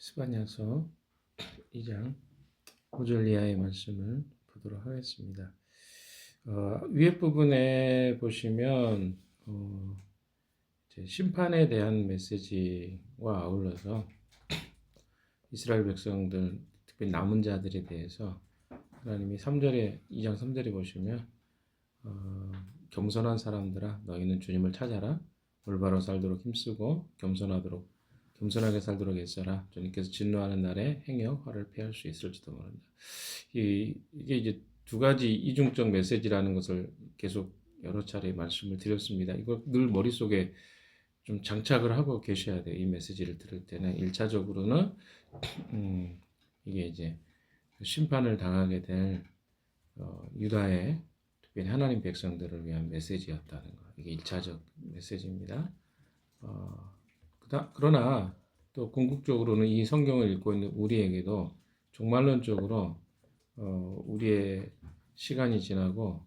스바냐서 2장 5절 이하의 말씀을 보도록 하겠습니다. 위에 부분에 보시면 심판에 대한 메시지와 아울러서 이스라엘 백성들, 특히 남은 자들에 대해서 하나님이 2장 3절에 보시면 겸손한 사람들아 너희는 주님을 찾아라. 올바로 살도록 힘쓰고 겸손하게 살도록 애써라. 주님께서 진노하는 날에 행여 화를 피할 수 있을지도 모른다. 이게 이제 두 가지 이중적 메시지라는 것을 계속 여러 차례 말씀을 드렸습니다. 이거 늘 머릿속에 좀 장착을 하고 계셔야 돼요. 이 메시지를 들을 때는 1차적으로는 이게 이제 심판을 당하게 될 유다의 특별히 하나님 백성들을 위한 메시지였다는 거. 이게 1차적 메시지입니다. 그러나 또 궁극적으로는 이 성경을 읽고 있는 우리에게도 종말론적으로 우리의 시간이 지나고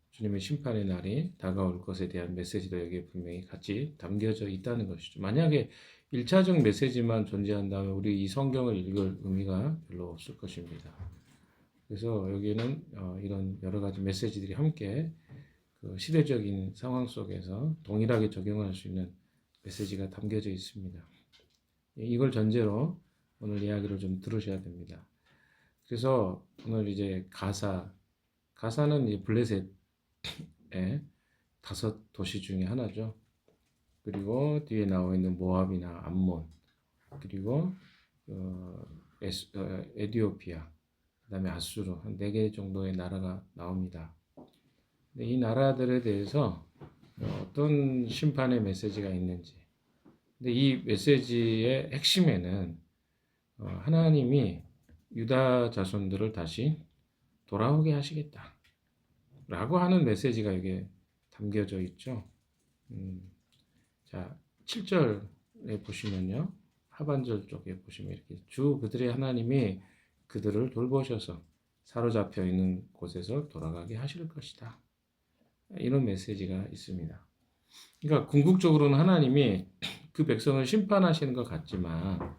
주님의 심판의 날이 다가올 것에 대한 메시지도 여기에 분명히 같이 담겨져 있다는 것이죠. 만약에 1차적 메시지만 존재한다면 우리 이 성경을 읽을 의미가 별로 없을 것입니다. 그래서 여기는 이런 여러 가지 메시지들이 함께 그 시대적인 상황 속에서 동일하게 적용할 수 있는 메시지가 담겨져 있습니다. 이걸 전제로 오늘 이야기를 좀 들으셔야 됩니다. 그래서 오늘 이제 가사는 이 블레셋의 5도시 중에 하나죠. 그리고 뒤에 나와 있는 모압이나 암몬, 그리고 에디오피아, 그다음에 아수르 한 4개 정도의 나라가 나옵니다. 근데 이 나라들에 대해서 어떤 심판의 메시지가 있는지. 근데 이 메시지의 핵심에는 하나님이 유다 자손들을 다시 돌아오게 하시겠다 라고 하는 메시지가 여기에 담겨져 있죠. 자, 7절에 보시면요. 하반절 쪽에 보시면 이렇게 주 그들의 하나님이 그들을 돌보셔서 사로잡혀 있는 곳에서 돌아가게 하실 것이다. 이런 메시지가 있습니다. 그러니까 궁극적으로는 하나님이 그 백성을 심판하시는 것 같지만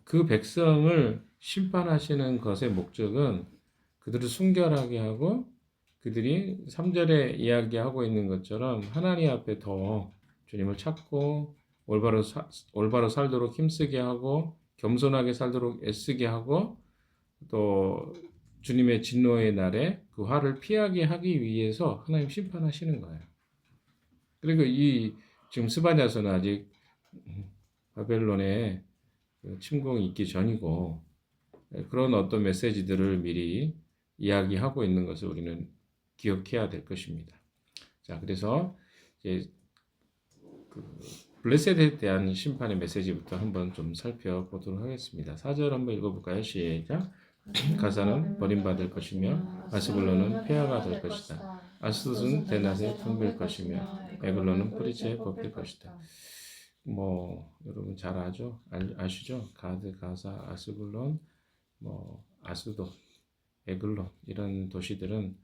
그 백성을 심판하시는 것의 목적은 그들을 순결하게 하고 그들이 3절에 이야기하고 있는 것처럼 하나님 앞에 더 주님을 찾고 올바로 살도록 힘쓰게 하고 겸손하게 살도록 애쓰게 하고 또 주님의 진노의 날에 그 화를 피하게 하기 위해서 하나님 심판하시는 거예요. 그리고 지금 스바냐서는 아직 바벨론의 침공이 있기 전이고 그런 어떤 메시지들을 미리 이야기하고 있는 것을 우리는 기억해야 될 것입니다. 자, 그래서 이제 블레셋에 대한 심판의 메시지부터 한번 좀 살펴보도록 하겠습니다. 4절 한번 읽어볼까요? 시작. 가사는 버림받을 것이며 아스글론은 폐하가 될 것이다. 아스돗은 데낫에 텅빌 것이며 에글론은 뿌리채에 뽑힐 것이다. 여러분 잘 아시죠? 가드, 가사, 아스글론, 아스돗, 에글론 이런 도시들은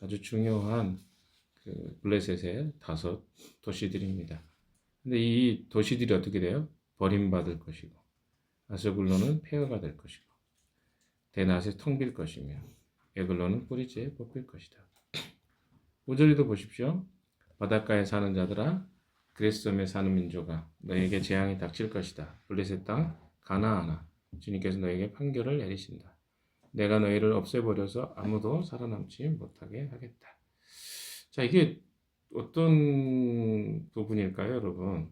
아주 중요한 그 블레셋의 5 도시들입니다. 근데 이 도시들이 어떻게 돼요? 버림받을 것이고 아스글론은 폐허가 될 것이고 데낫에 텅빌 것이며 에글론은 뿌리채에 뽑힐 것이다. 5절에도 보십시오. 바닷가에 사는 자들아 그레스섬에 사는 민족아 너에게 재앙이 닥칠 것이다. 블레셋 땅 가나안아 주님께서 너에게 판결을 내리신다. 내가 너희를 없애버려서 아무도 살아남지 못하게 하겠다. 자, 이게 어떤 부분일까요, 여러분?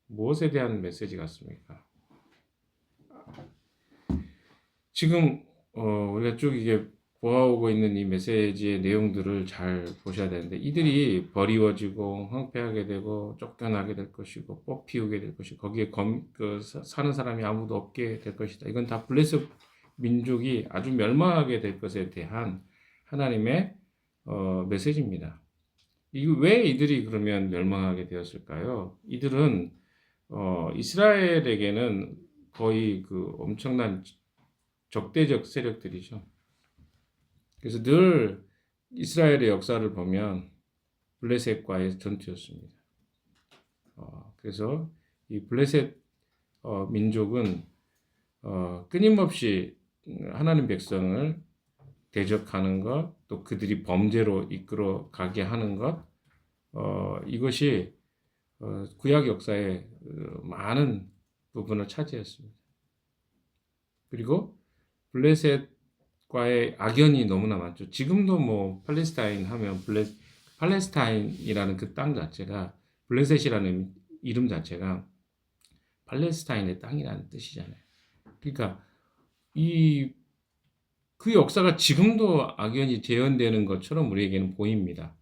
무엇에 대한 메시지 같습니까? 지금 우리가 쭉 이게 보아오고 있는 이 메시지의 내용들을 잘 보셔야 되는데 이들이 버리워지고 황폐하게 되고 쫓겨나게 될 것이고 뽑히우게 될 것이고 거기에 사는 사람이 아무도 없게 될 것이다. 이건 다 블레셋 민족이 아주 멸망하게 될 것에 대한 하나님의 메시지입니다. 왜 이들이 그러면 멸망하게 되었을까요? 이들은 이스라엘에게는 거의 그 엄청난 적대적 세력들이죠. 그래서 늘 이스라엘의 역사를 보면 블레셋과의 전투였습니다. 그래서 이 블레셋 민족은 끊임없이 하나님 백성을 대적하는 것, 또 그들이 범죄로 이끌어 가게 하는 것, 이것이 구약 역사의 많은 부분을 차지했습니다. 그리고 블레셋과의 악연이 너무나 많죠. 지금도 뭐 팔레스타인 하면 팔레스타인이라는 그 땅 자체가 블레셋이라는 이름 자체가 팔레스타인의 땅이라는 뜻이잖아요. 그러니까 그 역사가 지금도 악연이 재현되는 것처럼 우리에게는 보입니다.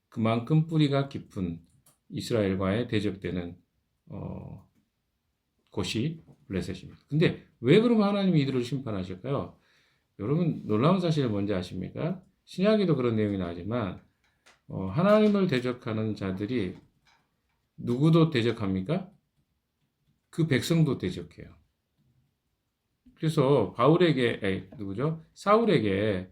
그만큼 뿌리가 깊은 이스라엘과의 대적되는 곳이 블레셋입니다. 근데 왜 그러면 하나님이 이들을 심판하실까요? 여러분 놀라운 사실을 뭔지 아십니까? 신약에도 그런 내용이 나오지만 하나님을 대적하는 자들이 누구도 대적합니까? 그 백성도 대적해요. 그래서 사울에게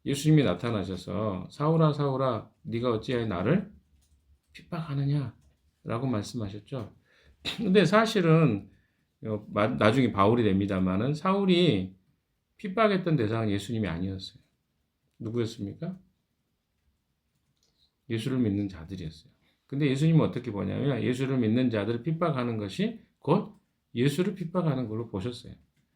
예수님이 나타나셔서 사울아 사울아 네가 어찌하여 나를 핍박하느냐 라고 말씀하셨죠. 근데 사실은 나중에 바울이 됩니다만은 사울이 핍박했던 대상은 예수님이 아니었어요. 누구였습니까? 예수를 믿는 자들이었어요. 근데 예수님은 어떻게 보냐면 예수를 믿는 자들을 핍박하는 것이 곧 예수를 핍박하는 걸로 보셨어요.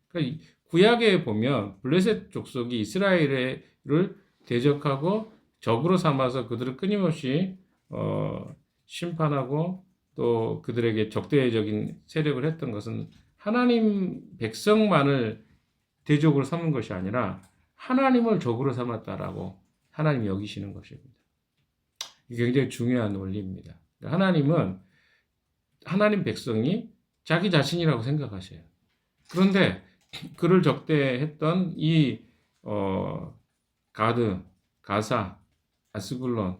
그러니까 구약에 보면 블레셋 족속이 이스라엘을 대적하고 적으로 삼아서 그들을 끊임없이 심판하고 또 그들에게 적대적인 세력을 했던 것은 하나님 백성만을 대적으로 삼은 것이 아니라 하나님을 적으로 삼았다라고 하나님이 여기시는 것입니다. 이게 굉장히 중요한 원리입니다. 하나님은 하나님 백성이 자기 자신이라고 생각하셔요. 그런데 그를 적대했던 이 가드, 가사, 아스불론,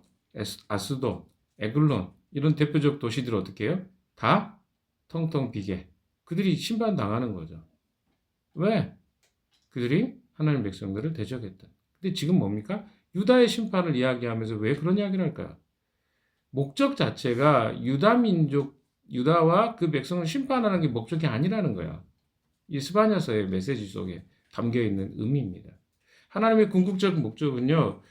아스도, 에글론 이런 대표적 도시들을 어떻게 해요? 다 텅텅 비게 그들이 심판당하는 거죠. 왜? 그들이 하나님 백성들을 대적했다. 근데 지금 뭡니까? 유다의 심판을 이야기하면서 왜 그런 이야기를 할까요? 목적 자체가 유다와 그 백성을 심판하는 게 목적이 아니라는 거야. 이 스바냐서의 메시지 속에 담겨 있는 의미입니다. 하나님의 궁극적 목적은요,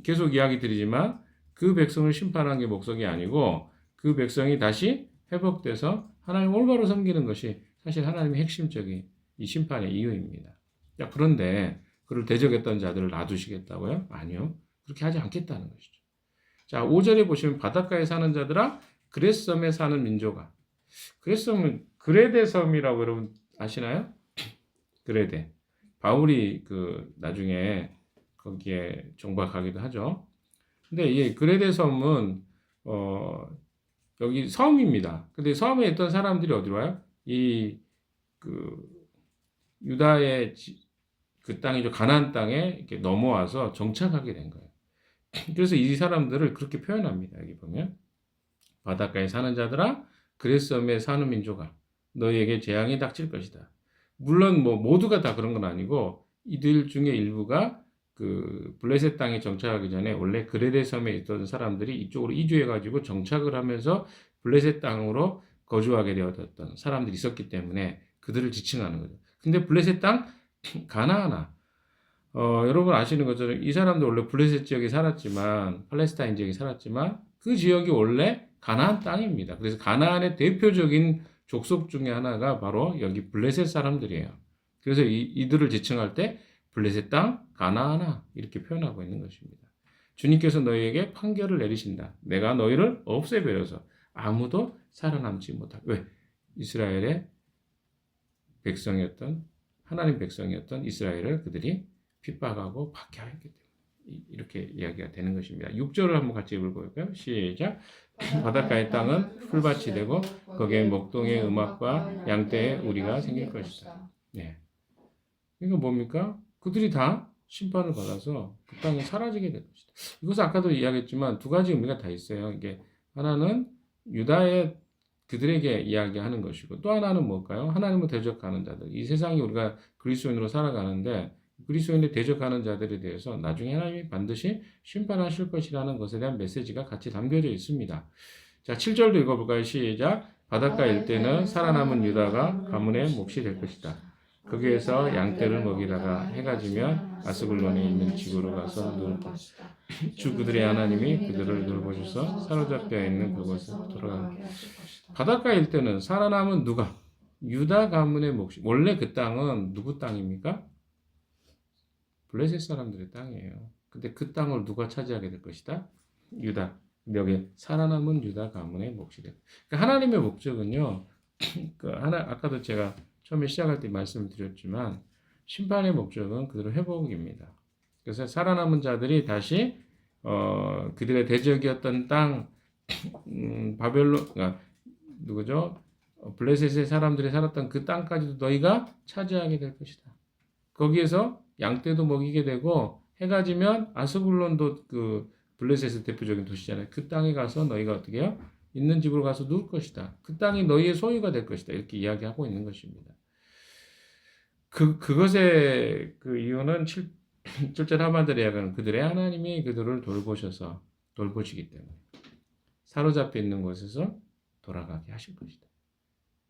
계속 이야기 드리지만 그 백성을 심판하는 게 목적이 아니고 그 백성이 다시 회복돼서 하나님 올바로 섬기는 것이 사실 하나님의 핵심적인 이 심판의 이유입니다. 자, 그런데 그를 대적했던 자들을 놔두시겠다고요? 아니요. 그렇게 하지 않겠다는 것이죠. 자, 5절에 보시면 바닷가에 사는 자들아 그렛섬에 사는 민족아. 그렛섬은 그레데 섬이라고 여러분 아시나요? 그레데. 바울이 나중에 거기에 정박하기도 하죠. 근데 이 그레데 섬은 여기 섬입니다. 근데 섬에 있던 사람들이 어디로 와요? 유다의 그 땅이죠. 가나안 땅에 이렇게 넘어와서 정착하게 된 거예요. 그래서 이 사람들을 그렇게 표현합니다. 여기 보면 바닷가에 사는 자들아 그렛섬에 사는 민족아 너희에게 재앙이 닥칠 것이다. 물론 뭐 모두가 다 그런 건 아니고 이들 중에 일부가 그 블레셋 땅에 정착하기 전에 원래 그레데 섬에 있던 사람들이 이쪽으로 이주해가지고 정착을 하면서 블레셋 땅으로 거주하게 되었던 사람들이 있었기 때문에 그들을 지칭하는 거죠. 근데 블레셋 땅 가나안아 여러분 아시는 것처럼 이 사람도 원래 블레셋 지역에 살았지만 팔레스타인 지역에 살았지만 그 지역이 원래 가나안 땅입니다. 그래서 가나안의 대표적인 족속 중에 하나가 바로 여기 블레셋 사람들이에요. 그래서 이들을 지칭할 때 블레셋 땅 가나안아 이렇게 표현하고 있는 것입니다. 주님께서 너희에게 판결을 내리신다. 내가 너희를 없애버려서 아무도 살아남지 못하게. 왜? 이스라엘의 백성이었던 하나님 백성이었던 이스라엘을 그들이 핍박하고 박해하였기 때문에 이렇게 이야기가 되는 것입니다. 6절을 한번 같이 읽어볼까요? 시작. 바닷가의 땅은 풀밭이 되고 거기에 목동의 음악과 양떼의 우리가 생길 것이다. 네. 이거 뭡니까? 그들이 다 심판을 받아서 그 땅이 사라지게 될 것이다. 이것은 아까도 이야기했지만 두 가지 의미가 다 있어요. 이게 하나는 유다의 그들에게 이야기하는 것이고 또 하나는 뭘까요? 하나님을 대적하는 자들. 이 세상이 우리가 그리스도인으로 살아가는데 그리스도인을 대적하는 자들에 대해서 나중에 하나님이 반드시 심판하실 것이라는 것에 대한 메시지가 같이 담겨져 있습니다. 자, 7절도 읽어볼까요? 시작. 바닷가 일대는 살아남은 유다가 가문의 몫이 될 것이다. 거기에서 양떼를 먹이다가 해가 지면 아스글론에 있는 지구로 가서 누울 것이다. 주 그들의 하나님이 그들을 돌보셔서 사로잡혀 있는 그곳에 돌아가게 하시고 바닷가일 때는 살아남은 누가? 유다 가문의 몫이 원래 그 땅은 누구 땅입니까? 블레셋 사람들의 땅이에요. 근데 그 땅을 누가 차지하게 될 것이다? 유다. 여기 살아남은 유다 가문의 몫이 돼. 그러니까 하나님의 목적은요. 아까도 제가 처음에 시작할 때 말씀을 드렸지만 심판의 목적은 그대로 회복입니다. 그래서 살아남은 자들이 다시 그들의 대적이었던 땅 바벨론 누구죠? 블레셋의 사람들이 살았던 그 땅까지도 너희가 차지하게 될 것이다. 거기에서 양떼도 먹이게 되고 해가 지면 아스글론도 그 블레셋의 대표적인 도시잖아요. 그 땅에 가서 너희가 어떻게 해요? 있는 집으로 가서 누울 것이다. 그 땅이 너희의 소유가 될 것이다. 이렇게 이야기하고 있는 것입니다. 그것의 그 이유는 7절 하반절에 이야기하는 그들의 하나님이 그들을 돌보시기 때문에 사로잡혀 있는 곳에서 돌아가게 하실 것이다.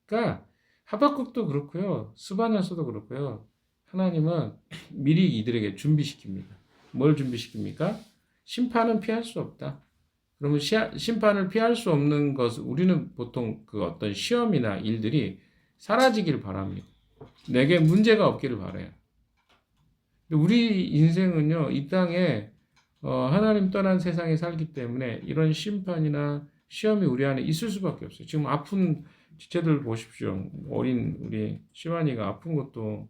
그러니까 하박국도 그렇고요. 스바냐서도 그렇고요. 하나님은 미리 이들에게 준비시킵니다. 뭘 준비시킵니까? 심판은 피할 수 없다. 그러면 심판을 피할 수 없는 것을 우리는 보통 그 어떤 시험이나 일들이 사라지기를 바랍니다. 내게 문제가 없기를 바라요. 우리 인생은요, 이 땅에 하나님 떠난 세상에 살기 때문에 이런 심판이나 시험이 우리 안에 있을 수밖에 없어요. 지금 아픈 지체들 보십시오. 어린 우리 시완이가 아픈 것도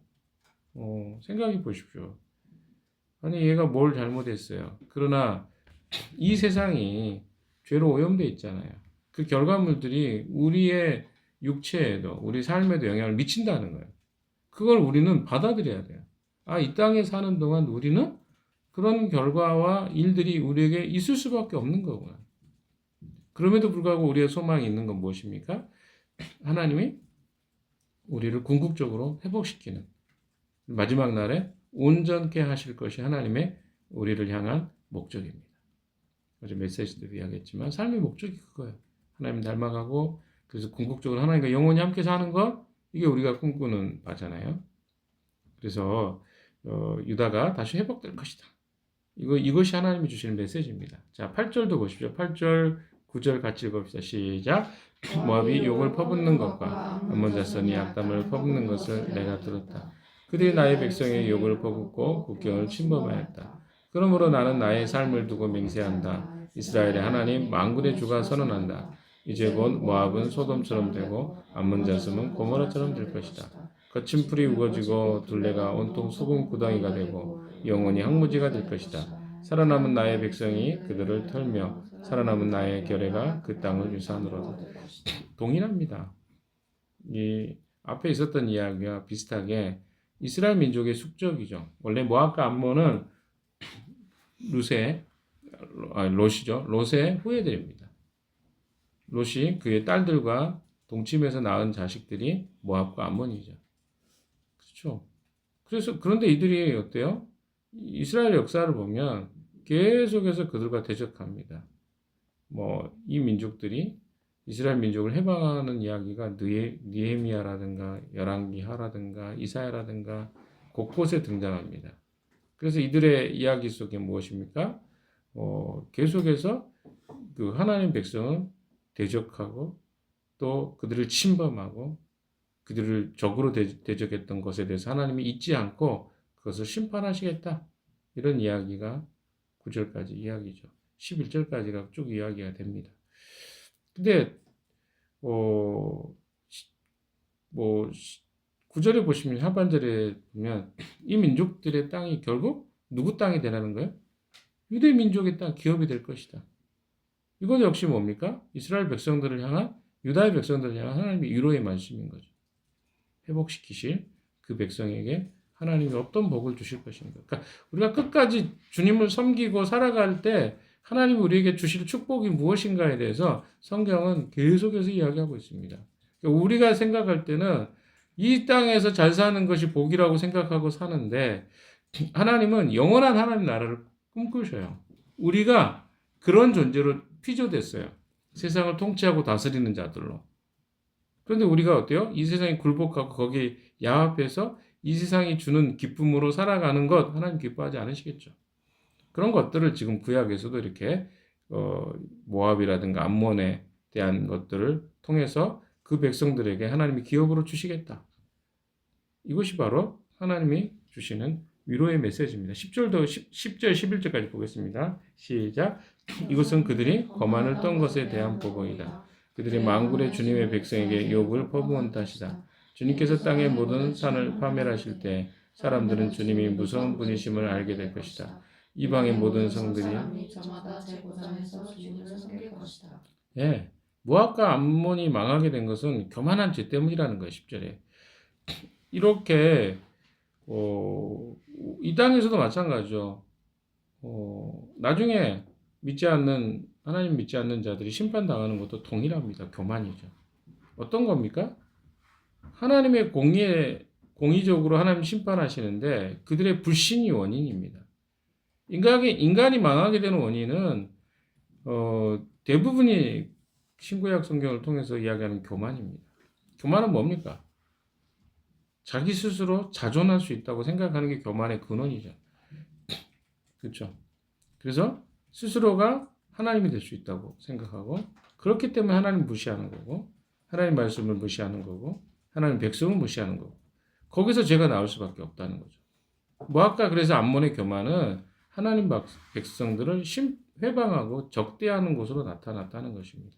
생각해 보십시오. 아니 얘가 뭘 잘못했어요. 그러나 이 세상이 죄로 오염되어 있잖아요. 그 결과물들이 우리의 육체에도 우리 삶에도 영향을 미친다는 거예요. 그걸 우리는 받아들여야 돼요. 이 땅에 사는 동안 우리는 그런 결과와 일들이 우리에게 있을 수밖에 없는 거구나. 그럼에도 불구하고 우리의 소망이 있는 건 무엇입니까? 하나님이 우리를 궁극적으로 회복시키는 마지막 날에 온전케 하실 것이 하나님의 우리를 향한 목적입니다. 어제 메시지 때도 이야기했지만 삶의 목적이 그거예요. 하나님 닮아가고 그래서 궁극적으로 하나님과 영원히 함께 사는 것 이게 우리가 꿈꾸는 바잖아요. 그래서 유다가 다시 회복될 것이다. 이것이 하나님이 주시는 메시지입니다. 자, 8절도 보십시오. 8절, 9절 같이 읽읍시다. 시작. 모압이 욕을 퍼붓는 것과 암몬 자손이 악담을 퍼붓는 것을 내가 들었다. 그들이 나의 백성의 욕을 퍼붓고 국경을 침범하였다. 그러므로 나는 나의 삶을 두고 맹세한다. 이스라엘의 하나님 만군의 주가 선언한다. 이제 곧 모압은 소돔처럼 되고 암몬 자손은 고모라처럼 될 것이다. 거친 풀이 우거지고 둘레가 온통 소금 구덩이가 되고 영원히 황무지가 될 것이다. 살아남은 나의 백성이 그들을 털며 살아남은 나의 결례가 그 땅을 유산으로 동일합니다. 이 앞에 있었던 이야기와 비슷하게 이스라엘 민족의 숙적이죠. 원래 모압과 암몬은 롯이죠. 롯의 후예들입니다. 롯이 그의 딸들과 동침해서 낳은 자식들이 모압과 암몬이죠. 그렇죠. 그런데 이들이 어때요? 이스라엘 역사를 보면 계속해서 그들과 대적합니다. 이 민족들이 이스라엘 민족을 해방하는 이야기가 느헤미야라든가 열왕기하라든가 이사야라든가 곳곳에 등장합니다. 그래서 이들의 이야기 속에 무엇입니까? 계속해서 그 하나님 백성은 대적하고 또 그들을 침범하고 그들을 적으로 대적했던 것에 대해서 하나님이 잊지 않고 그것을 심판하시겠다. 이런 이야기가 9절까지 이야기죠. 11절까지가 쭉 이야기가 됩니다. 근데 9절에 보시면 하반절에 보면 이 민족들의 땅이 결국 누구 땅이 되라는 거예요? 유대 민족의 땅, 기업이 될 것이다. 이것 역시 뭡니까? 이스라엘 백성들을 향한 유다의 백성들을 향한 하나님의 위로의 말씀인 거죠. 회복시키실 그 백성에게 하나님이 어떤 복을 주실 것인가. 그러니까 우리가 끝까지 주님을 섬기고 살아갈 때 하나님이 우리에게 주실 축복이 무엇인가에 대해서 성경은 계속해서 이야기하고 있습니다. 그러니까 우리가 생각할 때는 이 땅에서 잘 사는 것이 복이라고 생각하고 사는데 하나님은 영원한 하나님 나라를 꿈꾸셔요. 우리가 그런 존재로 피조됐어요. 세상을 통치하고 다스리는 자들로. 그런데 우리가 어때요? 이 세상에 굴복하고 거기에 야합해서 이 세상이 주는 기쁨으로 살아가는 것 하나님 기뻐하지 않으시겠죠. 그런 것들을 지금 구약에서도 이렇게 모압이라든가 암몬에 대한 것들을 통해서 그 백성들에게 하나님이 기업으로 주시겠다. 이것이 바로 하나님이 주시는 위로의 메시지입니다. 10절, 11절까지 보겠습니다. 시작. 이것은 그들이 거만을 떤 것에 대한 보고이다. 그들이 만군의 주님의 백성에게 욕을 퍼부은 탓이다. 주님께서 땅의 모든 산을 파멸하실 때 사람들은 주님이 무서운 분이심을 알게 될 것이다. 이방의 모든 성들이 저마다 제 고장에서 주님을 섬길 것이다. 예, 모압과 암몬이 망하게 된 것은 교만한 죄 때문이라는 거예요. 10절에. 이렇게 이 땅에서도 마찬가지죠. 나중에 하나님 믿지 않는 자들이 심판당하는 것도 동일합니다. 교만이죠. 어떤 겁니까? 하나님의 공의적으로 하나님 심판하시는데 그들의 불신이 원인입니다. 인간이 망하게 되는 원인은 대부분이 신구약 성경을 통해서 이야기하는 교만입니다. 교만은 뭡니까? 자기 스스로 자존할 수 있다고 생각하는 게 교만의 근원이죠. 그렇죠? 그래서 스스로가 하나님이 될 수 있다고 생각하고 그렇기 때문에 하나님 무시하는 거고 하나님 말씀을 무시하는 거고 하나님 백성을 무시하는 거고 거기서 죄가 나올 수밖에 없다는 거죠. 모압과 그래서 암몬의 교만은 하나님 백성들을 회방하고 적대하는 것으로 나타났다는 것입니다.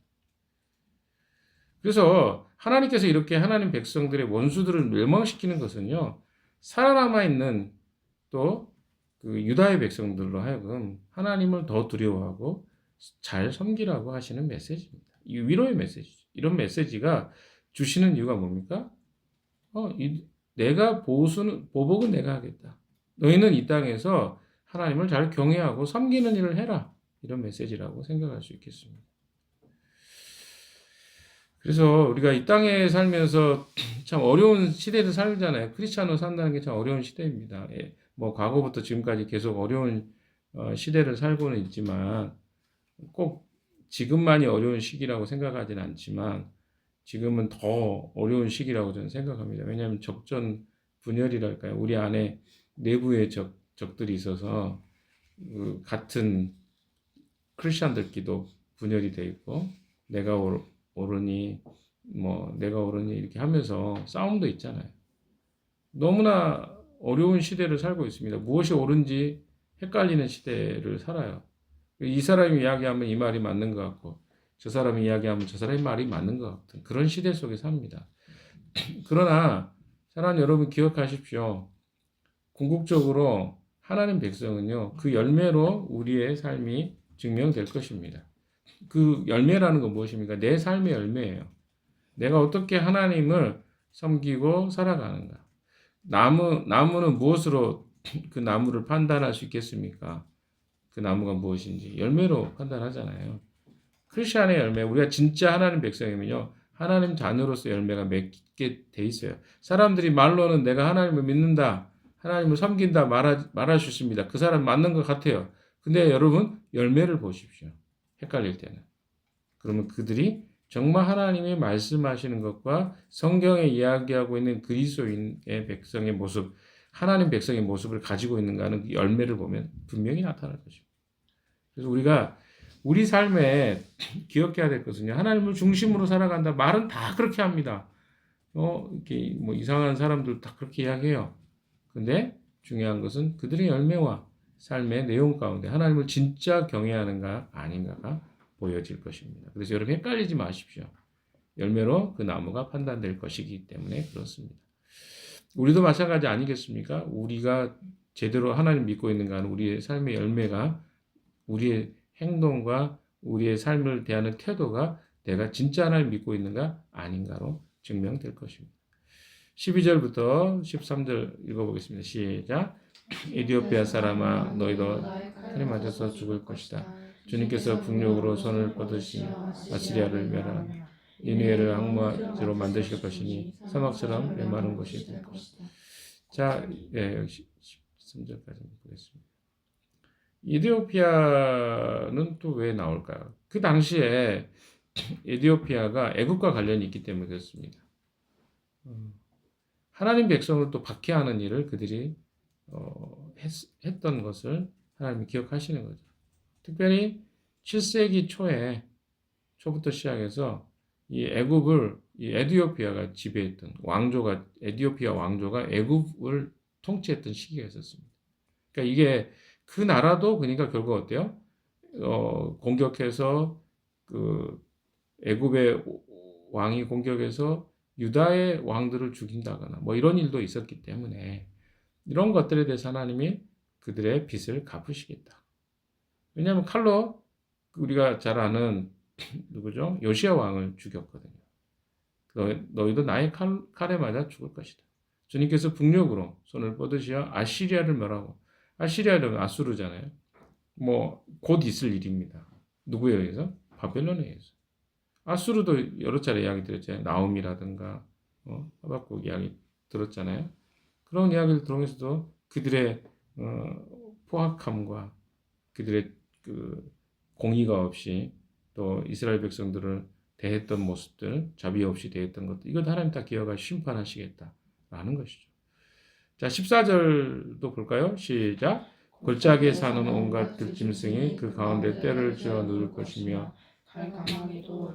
그래서 하나님께서 이렇게 하나님 백성들의 원수들을 멸망시키는 것은요, 살아남아 있는 또 그 유다의 백성들로 하여금 하나님을 더 두려워하고 잘 섬기라고 하시는 메시지입니다. 이 위로의 메시지죠. 이런 메시지가 주시는 이유가 뭡니까? 내가 보복은 내가 하겠다. 너희는 이 땅에서 하나님을 잘 경외하고 섬기는 일을 해라. 이런 메시지라고 생각할 수 있겠습니다. 그래서 우리가 이 땅에 살면서 참 어려운 시대를 살잖아요. 크리스찬으로 산다는 게 참 어려운 시대입니다. 뭐 과거부터 지금까지 계속 어려운 시대를 살고는 있지만 꼭 지금만이 어려운 시기라고 생각하지는 않지만 지금은 더 어려운 시기라고 저는 생각합니다. 왜냐하면 적전 분열이랄까요. 우리 안에 내부의 적들이 있어서 같은 크리스찬들끼리도 분열이 돼 있고 내가 옳으니 이렇게 하면서 싸움도 있잖아요. 너무나 어려운 시대를 살고 있습니다. 무엇이 옳은지 헷갈리는 시대를 살아요. 이 사람이 이야기하면 이 말이 맞는 것 같고 저 사람이 이야기하면 저 사람의 말이 맞는 것 같은 그런 시대 속에 삽니다. 그러나 사랑하는 여러분 기억하십시오. 궁극적으로 하나님 백성은요. 그 열매로 우리의 삶이 증명될 것입니다. 그 열매라는 건 무엇입니까? 내 삶의 열매예요. 내가 어떻게 하나님을 섬기고 살아가는가. 나무는 무엇으로 그 나무를 판단할 수 있겠습니까? 그 나무가 무엇인지 열매로 판단하잖아요. 크리스천의 열매, 우리가 진짜 하나님 백성이면요. 하나님 자녀로서 열매가 맺게 돼 있어요. 사람들이 말로는 내가 하나님을 믿는다, 하나님을 섬긴다 말할 수 있습니다. 그 사람 맞는 것 같아요. 근데 여러분 열매를 보십시오. 헷갈릴 때는. 그러면 그들이 정말 하나님이 말씀하시는 것과 성경에 이야기하고 있는 그리스도인의 백성의 모습, 하나님 백성의 모습을 가지고 있는가는 그 열매를 보면 분명히 나타날 것입니다. 그래서 우리가 우리 삶에 기억해야 될 것은요, 하나님을 중심으로 살아간다. 말은 다 그렇게 합니다. 이렇게 뭐 이상한 사람들 다 그렇게 이야기해요. 근데 중요한 것은 그들의 열매와 삶의 내용 가운데 하나님을 진짜 경외하는가 아닌가가 보여질 것입니다. 그래서 여러분 헷갈리지 마십시오. 열매로 그 나무가 판단될 것이기 때문에 그렇습니다. 우리도 마찬가지 아니겠습니까? 우리가 제대로 하나님 믿고 있는가 하는 우리의 삶의 열매가 우리의 행동과 우리의 삶을 대하는 태도가 내가 진짜 하나님 믿고 있는가 아닌가로 증명될 것입니다. 12절부터 13절 읽어보겠습니다. 시작. 에디오피아 사람아 너희도 칼에 맞아서 죽을 것이다. 주님께서 북녘으로 손을 뻗으시며 아시리아를 멸하라. 니느웨를 항모지로 만드실 것이니 사막처럼 메마른 곳이 될 것이다. 자, 여기 13절까지 보겠습니다. 에디오피아는 또 왜 나올까요? 그 당시에 에디오피아가 애국과 관련이 있기 때문에 그렇습니다. 하나님 백성을 또 박해하는 일을 그들이 했던 것을 하나님이 기억하시는 거죠. 특별히 7세기 초부터 시작해서 이 애굽을 이 에디오피아가 지배했던 에디오피아 왕조가 애굽을 통치했던 시기가 있었습니다. 그러니까 이게 그 나라도 그러니까 결국 어때요? 공격해서 그 애굽의 왕이 공격해서 유다의 왕들을 죽인다거나 뭐 이런 일도 있었기 때문에 이런 것들에 대해서 하나님이 그들의 빚을 갚으시겠다. 왜냐하면 칼로 우리가 잘 아는 누구죠? 요시야 왕을 죽였거든요. 너희도 나의 칼에 맞아 죽을 것이다. 주님께서 북녘으로 손을 뻗으시어 아시리아를 멸하고 아시리아는 아수르잖아요. 뭐 곧 있을 일입니다. 누구에 의해서? 바벨론에 의해서. 아수르도 여러 차례 이야기 들었잖아요. 나움이라든가 하박국 이야기 들었잖아요. 그런 이야기를 들으면서도 그들의 포악함과 그들의 그 공의가 없이 또 이스라엘 백성들을 대했던 모습들, 자비 없이 대했던 것들, 이것 하나님 다 기억하 심판하시겠다라는 것이죠. 자, 14절도 볼까요? 시작. 골짜기에 사는 온갖 들짐승이 그 가운데 떼를 지어 누를 것이며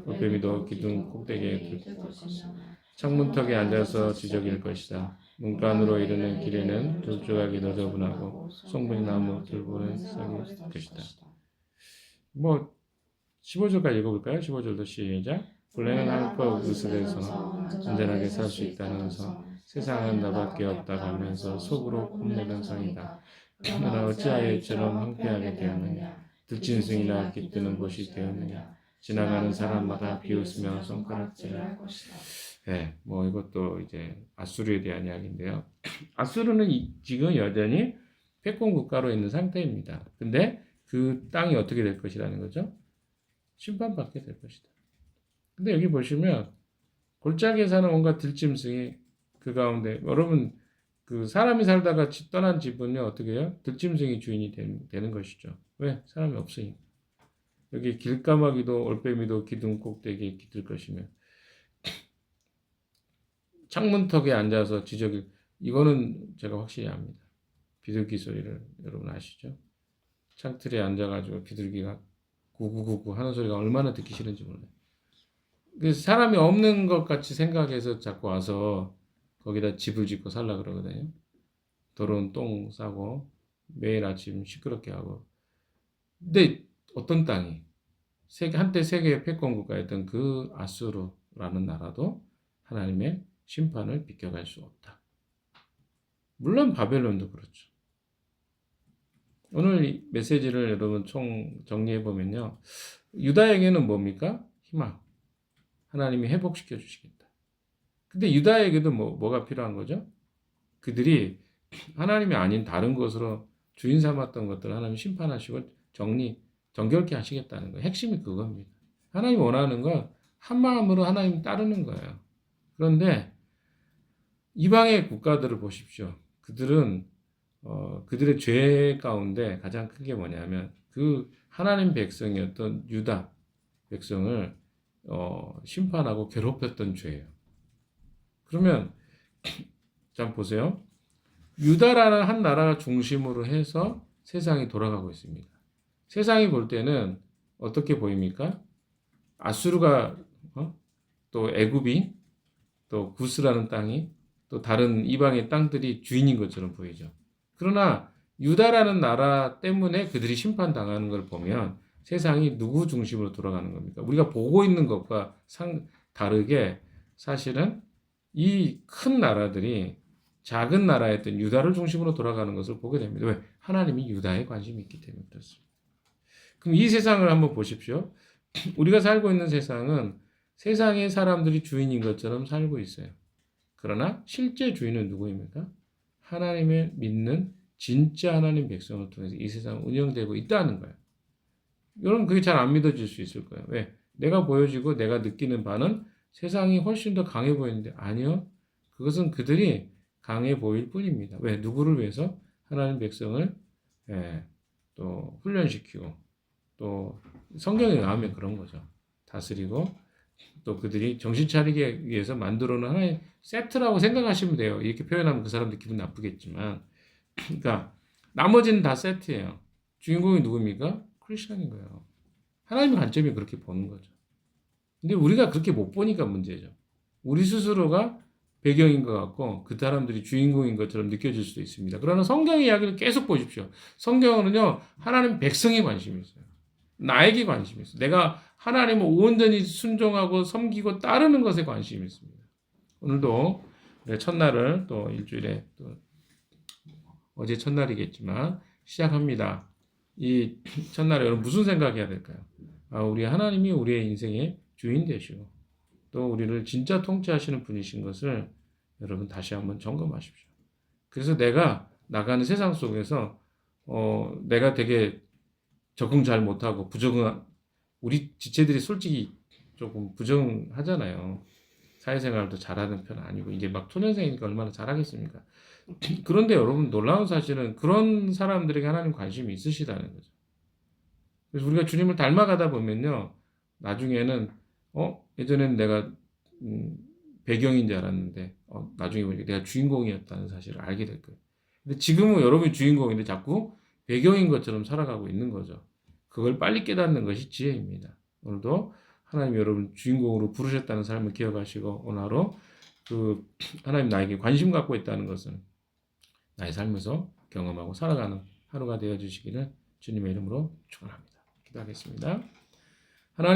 올빼미도 기둥 꼭대기에 들 것이며 창문턱에 앉아서 지저귀를 것이다. 문간으로 이르는 길에는 돌조각이 너저분하고 송분이 나무 들보는 싹이 것이다. 뭐 15절까지 읽어볼까요? 15절도 시작. 본래는 할법 으스에서 안전하게 살 수 있다는 성, 세상은 나밖에 없다 하면서 속으로 뽐내는 성이다. 그러나 어찌하여 이처럼 황폐하게 되었느냐? 들짐승이나 깃드는 곳이 되었느냐? 지나가는 사람마다 비웃으며 손가락질을 할 것이다. 네, 뭐 이것도 이제 아수르에 대한 이야기인데요. 아수르는 지금 여전히 패권 국가로 있는 상태입니다. 근데 그 땅이 어떻게 될 것이라는 거죠? 심판받게 될 것이다. 근데 여기 보시면 골짜기에 사는 온갖 들짐승이 그 가운데 여러분 그 사람이 살다가 떠난 집은요 어떻게 해요? 들짐승이 주인이 되는 것이죠. 왜? 사람이 없으니까. 여기 길까마귀도 올빼미도 기둥 꼭대기에 깃들 것이며 창문턱에 앉아서 지저귀 이거는 제가 확실히 압니다. 비둘기 소리를 여러분 아시죠? 창틀에 앉아가지고 비둘기가 구구구구 하는 소리가 얼마나 듣기 싫은지 몰라요. 그래서 사람이 없는 것 같이 생각해서 자꾸 와서 거기다 집을 짓고 살라 그러거든요. 더러운 똥 싸고 매일 아침 시끄럽게 하고. 근데 어떤 땅이 한때 세계의 패권 국가였던 그 아수르라는 나라도 하나님의 심판을 비껴갈 수 없다. 물론 바벨론도 그렇죠. 오늘 이 메시지를 여러분 총 정리해 보면요. 유다에게는 뭡니까? 희망. 하나님이 회복시켜 주시겠다. 근데 유다에게도 뭐가 필요한 거죠? 그들이 하나님이 아닌 다른 것으로 주인 삼았던 것들을 하나님 심판하시고 정결케 하시겠다는 거예요. 핵심이 그겁니다. 하나님 원하는 건 한 마음으로 하나님 따르는 거예요. 그런데 이방의 국가들을 보십시오. 그들은 그들의 죄 가운데 가장 큰 게 뭐냐면 그 하나님 백성이었던 유다 백성을 심판하고 괴롭혔던 죄예요. 그러면 자 보세요. 유다라는 한 나라가 중심으로 해서 세상이 돌아가고 있습니다. 세상이 볼 때는 어떻게 보입니까? 아수르가 또 애굽이 또 구스라는 땅이 또 다른 이방의 땅들이 주인인 것처럼 보이죠. 그러나 유다라는 나라 때문에 그들이 심판당하는 걸 보면 세상이 누구 중심으로 돌아가는 겁니까? 우리가 보고 있는 것과 다르게 사실은 이 큰 나라들이 작은 나라였던 유다를 중심으로 돌아가는 것을 보게 됩니다. 왜? 하나님이 유다에 관심이 있기 때문에 그렇습니다. 그럼 이 세상을 한번 보십시오. 우리가 살고 있는 세상은 세상의 사람들이 주인인 것처럼 살고 있어요. 그러나 실제 주인은 누구입니까? 하나님을 믿는 진짜 하나님 백성을 통해서 이 세상은 운영되고 있다는 거예요. 여러분 그게 잘 안 믿어질 수 있을 거예요. 왜? 내가 보여지고 내가 느끼는 바는 세상이 훨씬 더 강해 보이는데 아니요. 그것은 그들이 강해 보일 뿐입니다. 왜? 누구를 위해서? 하나님 백성을 또 훈련시키고 또 성경에 의하면 그런 거죠. 다스리고 또 그들이 정신 차리기 위해서 만들어 놓은 하나의 세트라고 생각하시면 돼요. 이렇게 표현하면 그 사람들 기분 나쁘겠지만, 그러니까 나머지는 다 세트예요. 주인공이 누굽니까? 크리스천인 거예요. 하나님의 관점이 그렇게 보는 거죠. 근데 우리가 그렇게 못 보니까 문제죠. 우리 스스로가 배경인 것 같고 그 사람들이 주인공인 것처럼 느껴질 수도 있습니다. 그러나 성경의 이야기를 계속 보십시오. 성경은요, 하나님 백성에 관심이 있어요. 나에게 관심이 있어요. 내가 하나님을 온전히 순종하고 섬기고 따르는 것에 관심이 있습니다. 오늘도 첫날을 또 일주일에 또 어제 첫날이겠지만 시작합니다. 이 첫날에 여러분 무슨 생각해야 될까요? 우리 하나님이 우리의 인생의 주인 되시고 또 우리를 진짜 통치하시는 분이신 것을 여러분 다시 한번 점검하십시오. 그래서 내가 나가는 세상 속에서 내가 되게 적응 잘 못하고 우리 지체들이 솔직히 조금 부정하잖아요. 사회생활도 잘하는 편 아니고 이제 막 초년생이니까 얼마나 잘하겠습니까? 그런데 여러분 놀라운 사실은 그런 사람들에게 하나님 관심이 있으시다는 거죠. 그래서 우리가 주님을 닮아가다 보면요, 나중에는 예전에는 내가 배경인 줄 알았는데 나중에 보니까 내가 주인공이었다는 사실을 알게 될 거예요. 근데 지금은 여러분이 주인공인데 자꾸 배경인 것처럼 살아가고 있는 거죠. 그걸 빨리 깨닫는 것이 지혜입니다. 오늘도 하나님 여러분 주인공으로 부르셨다는 삶을 기억하시고 오늘 하루 그 하나님 나에게 관심 갖고 있다는 것은 나의 삶에서 경험하고 살아가는 하루가 되어 주시기를 주님의 이름으로 축원합니다. 기도하겠습니다.